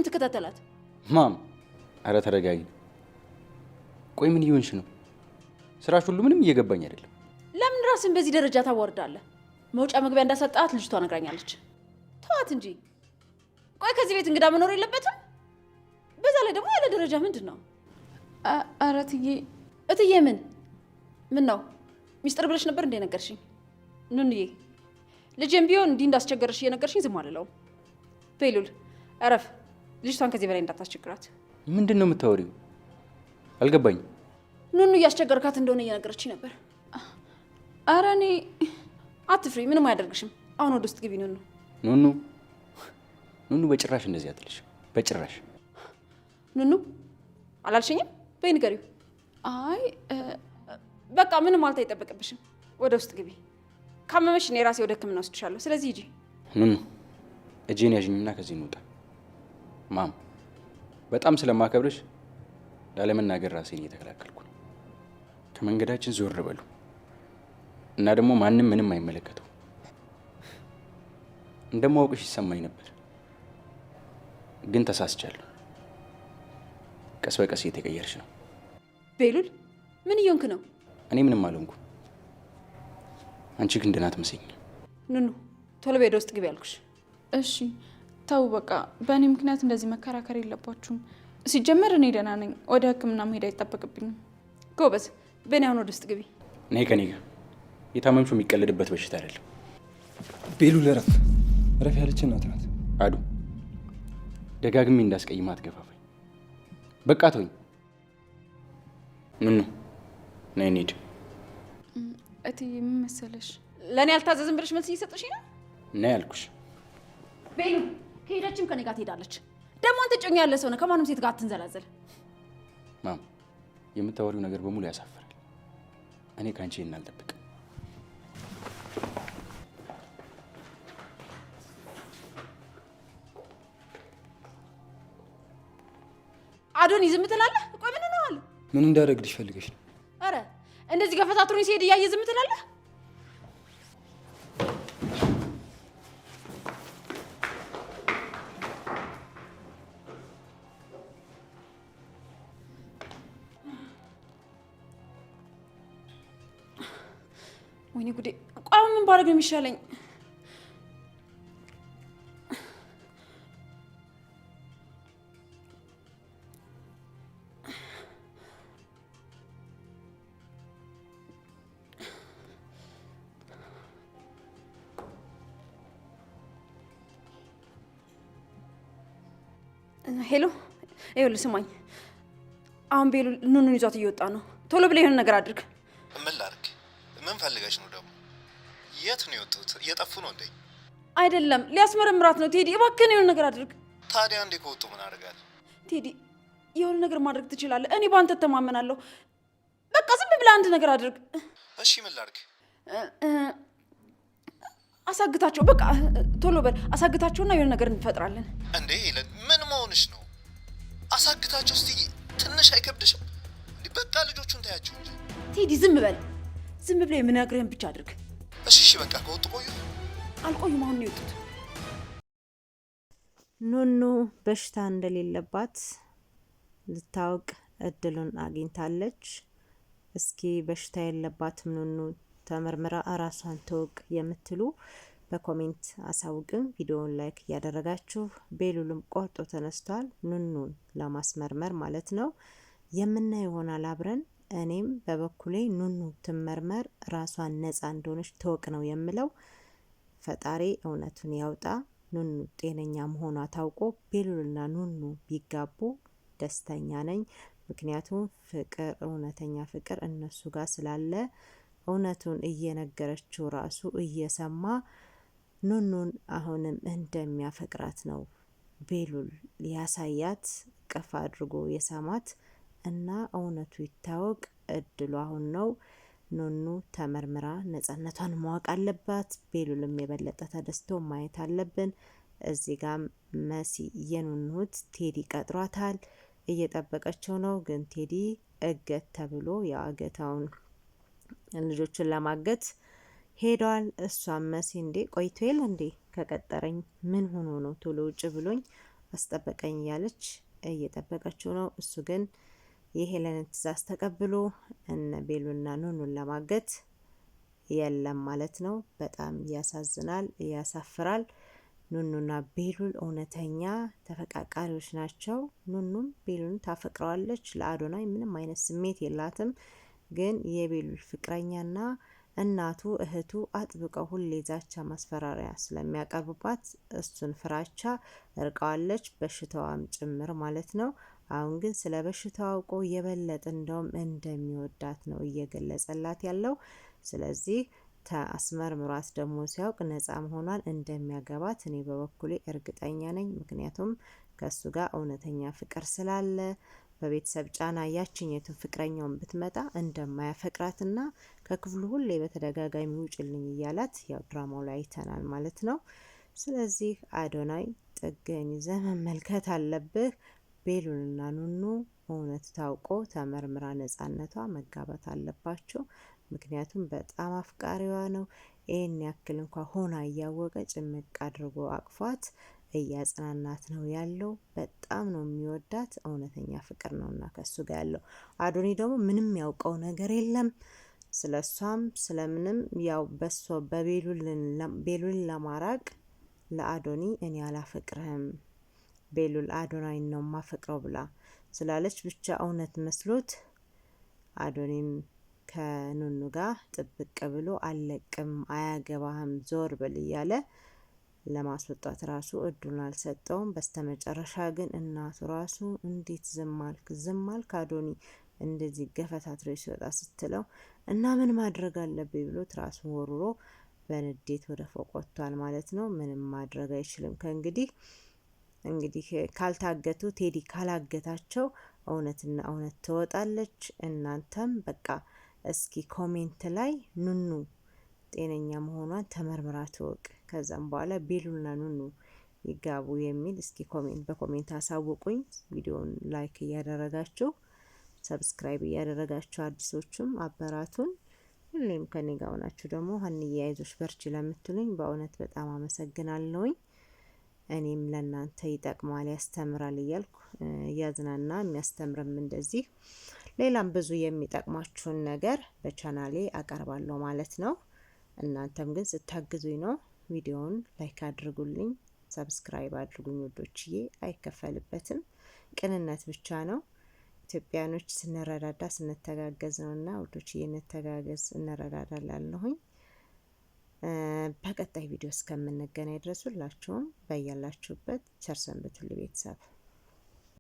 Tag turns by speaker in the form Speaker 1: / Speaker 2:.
Speaker 1: የምትከታተላት?
Speaker 2: ማም አረ ተረጋጊ። ቆይ ምን ይሆንሽ ነው? ስራሽ ሁሉ ምንም እየገባኝ አይደለም።
Speaker 1: ለምን ራስን በዚህ ደረጃ ታዋርዳለህ? መውጫ መግቢያ እንዳሰጣት ልጅቷ ነግራኛለች። ተዋት እንጂ። ቆይ ከዚህ ቤት እንግዳ መኖር የለበትም? በዛ ላይ ደግሞ ያለ ደረጃ ምንድን ነው?
Speaker 3: አረ
Speaker 1: እትዬ ምን ነው ሚስጥር ብለሽ ነበር እንደ ነገርሽኝ? ኑንዬ ልጄም ቢሆን እንዲህ እንዳስቸገረሽ እየነገርሽኝ ዝም አልለውም። ቤሉል እረፍ። ልጅቷን ከዚህ በላይ እንዳታስቸግራት።
Speaker 2: ምንድን ነው የምታወሪው? አልገባኝም።
Speaker 1: ኑኑ እያስቸገርካት እንደሆነ እየነገረችኝ ነበር።
Speaker 3: አረ እኔ
Speaker 1: አትፍሪ፣ ምንም አያደርግሽም። አሁን ወደ ውስጥ ግቢ።
Speaker 2: ኑኑ በጭራሽ እንደዚህ አትልሽ። በጭራሽ
Speaker 1: ኑኑ አላልሽኝም? በይ ንገሪው።
Speaker 3: አይ
Speaker 1: በቃ ምንም ማለት አይጠበቅብሽም። ወደ ውስጥ ግቢ። ካመመሽ እኔ ራሴ ወደ ሕክምና ወስድሻለሁ። ስለዚህ ሂጂ።
Speaker 2: ኑኑ እጄን ያዥኝና ከዚህ እንውጣ። ማም በጣም ስለማከብርሽ ላለመናገር ራሴን እየተከላከልኩ ነው። ከመንገዳችን ዞር በሉ እና ደግሞ ማንም ምንም አይመለከተው። እንደማውቅሽ ይሰማኝ ነበር፣ ግን ተሳስቻለሁ። ቀስ በቀስ እየተቀየርሽ ነው።
Speaker 1: ቤሉል ምን እየሆንክ ነው?
Speaker 2: እኔ ምንም አልሆንኩም። አንቺ ግን ደህና አትመስይኝ።
Speaker 1: ኑኑ ቶሎ በይ፣ ወደ ውስጥ ግቢ ያልኩሽ።
Speaker 3: እሺ ተው በቃ። በእኔ ምክንያት እንደዚህ መከራከር የለባችሁም። ሲጀመር እኔ ደህና ነኝ። ወደ ሕክምና መሄድ አይጠበቅብኝም።
Speaker 1: ጎበዝ። በእኔ አሁን ወደ ውስጥ ግቢ።
Speaker 2: ነይ ከኔ ጋር። የታመምሹ የሚቀለድበት በሽታ አይደለም።
Speaker 4: ቤሉል እረፍ ያለች እናት ናት።
Speaker 2: አዱ ደጋግሜ እንዳስቀይማ አትገፋፋኝ። በቃ ተውኝ። ኑኑ ነይ እንሂድ።
Speaker 3: እትዬ ምን መሰለሽ፣
Speaker 1: ለእኔ አልታዘዝም ብለሽ መልስ እየሰጠሽኝ ነው?
Speaker 2: ነይ አልኩሽ።
Speaker 1: ቤሉ ከሄደችም ከኔ ጋር ትሄዳለች። ደግሞ አንተ ጮኛ ያለ ሰው ነህ። ከማንም ሴት ጋር አትንዘላዘል።
Speaker 2: ማም የምታወሪው ነገር በሙሉ ያሳፍራል። እኔ ከአንቺ ይሄን አልጠብቅም።
Speaker 1: አዶኒ ዝም ትላለህ? ቆይ ምን ነው አለ?
Speaker 4: ምን እንዳደረግልሽ ፈልገሽ ነው?
Speaker 1: አረ እንደዚህ ገፈታትሮኝ ሲሄድ እያየ ዝም ትላለህ? ወይኔ ጉዴ! ቆይ ምን ባደርግ ነው የሚሻለኝ? ሄሎ፣ ይኸውልህ ስማኝ። አሁን ቤሉ ኑኑን ይዟት እየወጣ ነው። ቶሎ ብለህ የሆነ ነገር አድርግ።
Speaker 5: ምን ላድርግ? ምን ፈልገሽ ነው ደግሞ? የት ነው የወጡት? እየጠፉ ነው እንዴ?
Speaker 1: አይደለም፣ ሊያስመረምራት ነው። ቴዲ እባክህን የሆነ ነገር አድርግ።
Speaker 5: ታዲያ እንዴ ከወጡ ምን አደርጋለሁ?
Speaker 1: ቴዲ የሆነ ነገር ማድረግ ትችላለህ። እኔ በአንተ ተማመናለሁ። በቃ ዝም ብለህ አንድ ነገር አድርግ።
Speaker 5: እሺ ምን ላድርግ?
Speaker 1: አሳግታቸው። በቃ ቶሎ በል አሳግታቸውና የሆነ ነገር እንፈጥራለን።
Speaker 5: እንዴ ምን መሆንሽ ነው? አሳግታቸው እስቲ ትንሽ አይከብድሽም? በቃ ልጆቹን ታያቸው እንጂ።
Speaker 1: ቴዲ ዝም በል። ዝም ብለህ የምነግርህን ብቻ አድርግ።
Speaker 5: እሺ በቃ ከወጡ ቆዩ።
Speaker 1: አልቆዩም፣ አሁን ነው የወጡት።
Speaker 6: ኑኑ በሽታ እንደሌለባት ልታውቅ እድሉን አግኝታለች። እስኪ በሽታ የለባትም ኑኑ ተመርምራ ራሷን ተወቅ የምትሉ በኮሜንት አሳውቅም። ቪዲዮውን ላይክ እያደረጋችሁ ቤሉልም ቆርጦ ተነስቷል፣ ኑኑን ለማስመርመር ማለት ነው። የምናየው ይሆናል አብረን። እኔም በበኩሌ ኑኑ ትመርመር፣ ራሷን ነፃ እንደሆነች ተወቅ ነው የምለው። ፈጣሪ እውነቱን ያውጣ። ኑኑ ጤነኛ መሆኗ ታውቆ ቤሉልና ኑኑ ቢጋቡ ደስተኛ ነኝ። ምክንያቱም ፍቅር፣ እውነተኛ ፍቅር እነሱ ጋር ስላለ እውነቱን እየነገረችው ራሱ እየሰማ ኑኑን አሁንም እንደሚያፈቅራት ነው ቤሉል ያሳያት፣ ቀፍ አድርጎ የሳማት እና እውነቱ ይታወቅ። እድሉ አሁን ነው። ኑኑ ተመርምራ ነፃነቷን ማወቅ አለባት። ቤሉልም የበለጠ ተደስቶ ማየት አለብን። እዚህ ጋር መሲ የኑኑት ቴዲ ቀጥሯታል፣ እየጠበቀችው ነው። ግን ቴዲ እገት ተብሎ የአገታውን ልጆችን ለማገት ሄዷል። እሷም መሲ እንዴ ቆይቶ የለ እንዴ ከቀጠረኝ ምን ሆኖ ነው ቶሎ ውጭ ብሎኝ አስጠበቀኝ እያለች እየጠበቀችው ነው። እሱ ግን የሄለንን ትዕዛዝ ተቀብሎ እነ ቤሉና ኑኑን ለማገት የለም ማለት ነው። በጣም ያሳዝናል፣ ያሳፍራል። ኑኑና ቤሉል እውነተኛ ተፈቃቃሪዎች ናቸው። ኑኑም ቤሉልን ታፈቅረዋለች። ለአዶናይ ምንም አይነት ስሜት የላትም። ግን የቤሉል ፍቅረኛና እናቱ እህቱ አጥብቀው ሁሌ ዛቻ ማስፈራሪያ ስለሚያቀርቡባት እሱን ፍራቻ እርቀዋለች፣ በሽታዋም ጭምር ማለት ነው። አሁን ግን ስለ በሽታው አውቆ የበለጠ እንደውም እንደሚወዳት ነው እየገለጸላት ያለው። ስለዚህ አስመርምሯት ደግሞ ሲያውቅ ነጻ መሆኗን እንደሚያገባት እኔ በበኩሌ እርግጠኛ ነኝ። ምክንያቱም ከሱ ጋር እውነተኛ ፍቅር ስላለ በቤተሰብ ጫና ያችኘቱን ፍቅረኛውን ብትመጣ እንደማያፈቅራትና ከክፍሉ ሁሌ በተደጋጋሚ ውጭልኝ እያላት ያው ድራማው ላይ አይተናል ማለት ነው። ስለዚህ አዶናይ ጥግን ይዘህ መመልከት አለብህ። ቤሉልና ኑኑ እውነት ታውቆ ተመርምራ ነጻነቷ መጋባት አለባቸው። ምክንያቱም በጣም አፍቃሪዋ ነው። ይህን ያክል እንኳ ሆና እያወቀ ጭምቅ አድርጎ አቅፏት እያጽናናት ነው ያለው። በጣም ነው የሚወዳት። እውነተኛ ፍቅር ነውና ከሱ ጋር ያለው። አዶኒ ደግሞ ምንም ያውቀው ነገር የለም ስለሷም ስለምንም። ያው በሷ ቤሉልን ለማራቅ ለአዶኒ እኔ አላፈቅርህም ቤሉል አዶናይ ነው ማፈቅረው ብላ ስላለች ብቻ እውነት መስሎት አዶኒም ከኑኑ ጋር ጥብቅ ብሎ አለቅም፣ አያገባህም፣ ዞር ብል እያለ ለማስወጣት ራሱ እድሉን አልሰጠውም። በስተመጨረሻ ግን እናቱ ራሱ እንዴት ዝም አልክ አዶኒ እንደዚህ ገፈታትሮ ሲወጣ ስትለው እና ምን ማድረግ አለብኝ ብሎ ራሱን ወርውሮ በንዴት ወደ ፎቅ ወጥቷል ማለት ነው። ምንም ማድረግ አይችልም ከእንግዲህ። እንግዲህ ካልታገቱ ቴዲ ካላገታቸው እውነትና እውነት ትወጣለች። እናንተም በቃ እስኪ ኮሜንት ላይ ኑኑ ጤነኛ መሆኗን ተመርምራ ትወቅ፣ ከዛም በኋላ ቤሉልና ኑኑ ይጋቡ የሚል እስኪ በኮሜንት አሳውቁኝ። ቪዲዮውን ላይክ እያደረጋችሁ ሰብስክራይብ እያደረጋችሁ አዲሶቹም አበራቱን። ሁሌም ከኔ ጋር ሆናችሁ ደግሞ ሀንዬ አይዞሽ በርቺ ለምትሉኝ በእውነት በጣም አመሰግናለሁኝ። እኔም ለእናንተ ይጠቅማል ያስተምራል እያልኩ እያዝናና የሚያስተምርም እንደዚህ ሌላም ብዙ የሚጠቅማችሁን ነገር በቻናሌ አቀርባለሁ ማለት ነው። እናንተም ግን ስታግዙኝ ነው። ቪዲዮውን ላይክ አድርጉልኝ፣ ሰብስክራይብ አድርጉኝ ውዶችዬ፣ አይከፈልበትም። ቅንነት ብቻ ነው። ኢትዮጵያኖች ስንረዳዳ ስንተጋገዝ ነውና ውዶችዬ እንተጋገዝ፣ እንረዳዳላለሁኝ። በቀጣይ ቪዲዮ እስከምንገናኝ ድረስ ሁላችሁም በያላችሁበት ቸር ሰንብቱልኝ ቤተሰብ።